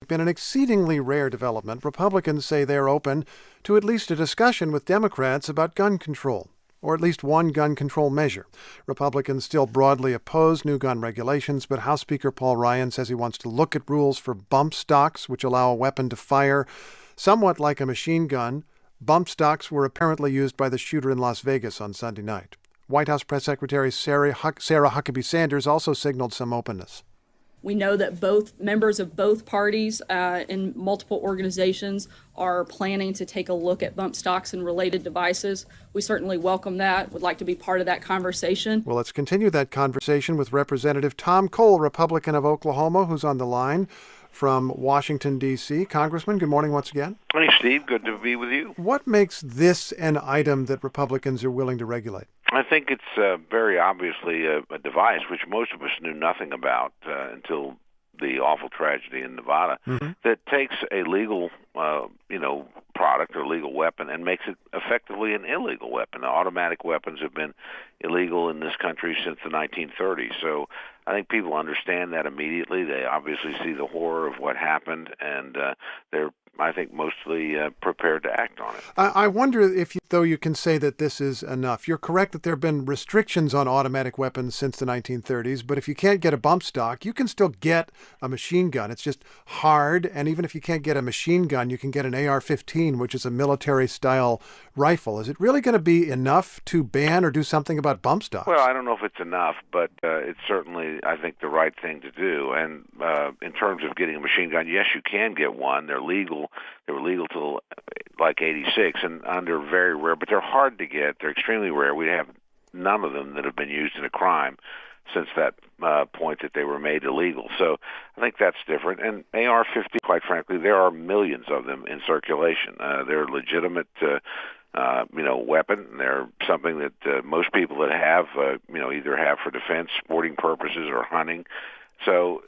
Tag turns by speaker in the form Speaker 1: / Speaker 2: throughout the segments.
Speaker 1: In an exceedingly rare development, Republicans say they're open to at least a discussion with Democrats about gun control, or at least one gun control measure. Republicans still broadly oppose new gun regulations, but House Speaker Paul Ryan says he wants to look at rules for bump stocks, which allow a weapon to fire somewhat like a machine gun. Bump stocks were apparently used by the shooter in Las Vegas on Sunday night. White House Press Secretary Sarah Huckabee Sanders also signaled some openness.
Speaker 2: We know that both members of both parties in multiple organizations are planning to take a look at bump stocks and related devices. We certainly welcome that, would like to be part of that conversation.
Speaker 1: Well, let's continue that conversation with Representative Tom Cole, Republican of Oklahoma, who's on the line from Washington, D.C. Congressman, good morning once again.
Speaker 3: Hey, Steve. Good to be with you.
Speaker 1: What makes this an item that Republicans are willing to regulate?
Speaker 3: I think it's very obviously a device which most of us knew nothing about until the awful tragedy in Nevada, that takes a legal, product or legal weapon and makes it effectively an illegal weapon. Now, automatic weapons have been illegal in this country since the 1930s. So I think people understand that immediately. They obviously see the horror of what happened, and they're, I think, mostly prepared to act on it.
Speaker 1: I wonder if, though you can say that this is enough. You're correct that there have been restrictions on automatic weapons since the 1930s, but if you can't get a bump stock, you can still get a machine gun. It's just hard, and even if you can't get a machine gun, you can get an AR-15, which is a military-style rifle. Is it really going to be enough to ban or do something about bump stocks?
Speaker 3: Well, I don't know if it's enough, but it's certainly, I think, the right thing to do. And in terms of getting a machine gun, yes, you can get one. They're legal. They were legal till like 86, and under very rare, but they're hard to get. They're extremely rare. We have none of them that have been used in a crime since that point that they were made illegal. So I think that's different. And AR-15, quite frankly, there are millions of them in circulation. They're a legitimate weapon. They're something that most people that have, either have for defense, sporting purposes, or hunting. So,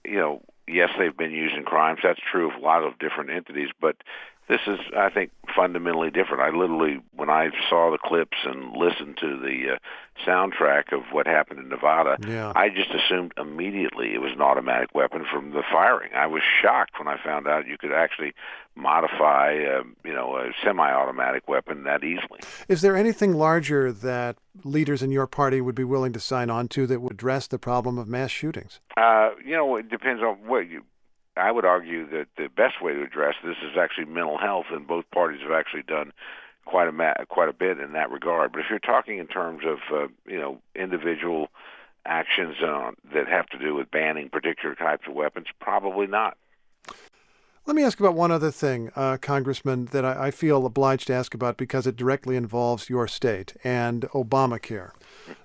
Speaker 3: yes, they've been used in crimes. That's true of a lot of different entities, but this is, I think, fundamentally different. I literally, when I saw the clips and listened to the soundtrack of what happened in Nevada, I just assumed immediately it was an automatic weapon from the firing. I was shocked when I found out you could actually modify, a semi-automatic weapon that easily.
Speaker 1: Is there anything larger that leaders in your party would be willing to sign on to that would address the problem of mass shootings?
Speaker 3: It depends on what you... I would argue that the best way to address this is actually mental health, and both parties have actually done quite a bit in that regard. But if you're talking in terms of individual actions that have to do with banning particular types of weapons, probably not.
Speaker 1: Let me ask about one other thing, Congressman, that I feel obliged to ask about because it directly involves your state and Obamacare.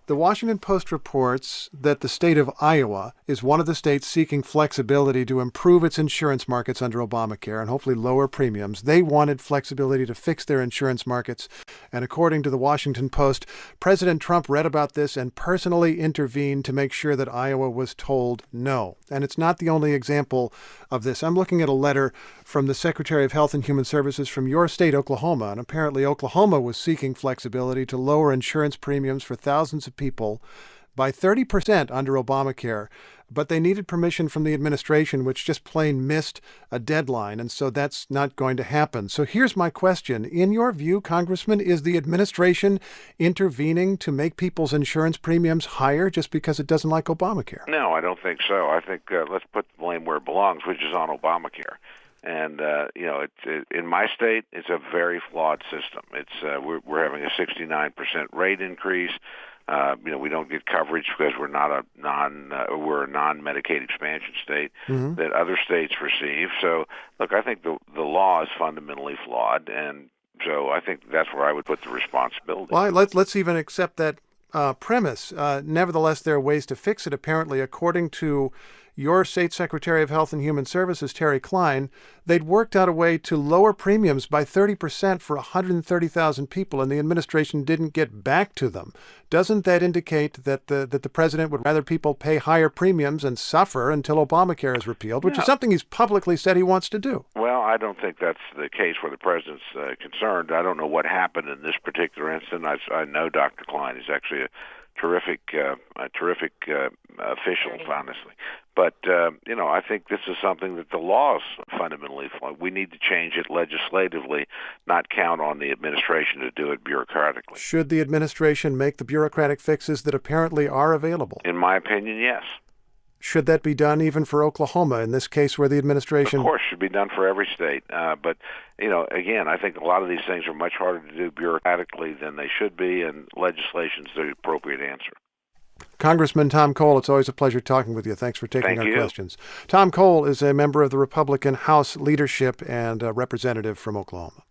Speaker 1: The Washington Post reports that the state of Iowa is one of the states seeking flexibility to improve its insurance markets under Obamacare and hopefully lower premiums. They wanted flexibility to fix their insurance markets. And according to the Washington Post, President Trump read about this and personally intervened to make sure that Iowa was told no. And it's not the only example of this. I'm looking at a letter from the Secretary of Health and Human Services from your state, Oklahoma. And apparently Oklahoma was seeking flexibility to lower insurance premiums for thousands of people by 30% under Obamacare, but they needed permission from the administration, which just plain missed a deadline, and so that's not going to happen. So here's my question. In your view, Congressman, is the administration intervening to make people's insurance premiums higher just because it doesn't like Obamacare?
Speaker 3: No, I don't think so. I think let's put the blame where it belongs, which is on Obamacare. And in my state, it's a very flawed system. It's we're having a 69% rate increase. We don't get coverage because we're a non-Medicaid expansion state that other states receive. So, look, I think the law is fundamentally flawed, and so I think that's where I would put the responsibility.
Speaker 1: Well, let's even accept that premise. Nevertheless, there are ways to fix it. Apparently, according to your state Secretary of Health and Human Services, Terry Klein, they'd worked out a way to lower premiums by 30% for 130,000 people, and the administration didn't get back to them. Doesn't that indicate that the president would rather people pay higher premiums and suffer until Obamacare is repealed, which is something he's publicly said he wants to do?
Speaker 3: Well, I don't think that's the case where the president's concerned. I don't know what happened in this particular instance. I know Dr. Klein is actually a terrific official, honestly. But, I think this is something that the law is fundamentally flawed. We need to change it legislatively, not count on the administration to do it bureaucratically.
Speaker 1: Should the administration make the bureaucratic fixes that apparently are available?
Speaker 3: In my opinion, yes.
Speaker 1: Should that be done even for Oklahoma, in this case where the administration...
Speaker 3: Of course, should be done for every state. But, again, I think a lot of these things are much harder to do bureaucratically than they should be, and legislation's the appropriate answer.
Speaker 1: Congressman Tom Cole, it's always a pleasure talking with you. Thanks for taking our questions. Tom Cole is a member of the Republican House leadership and a representative from Oklahoma.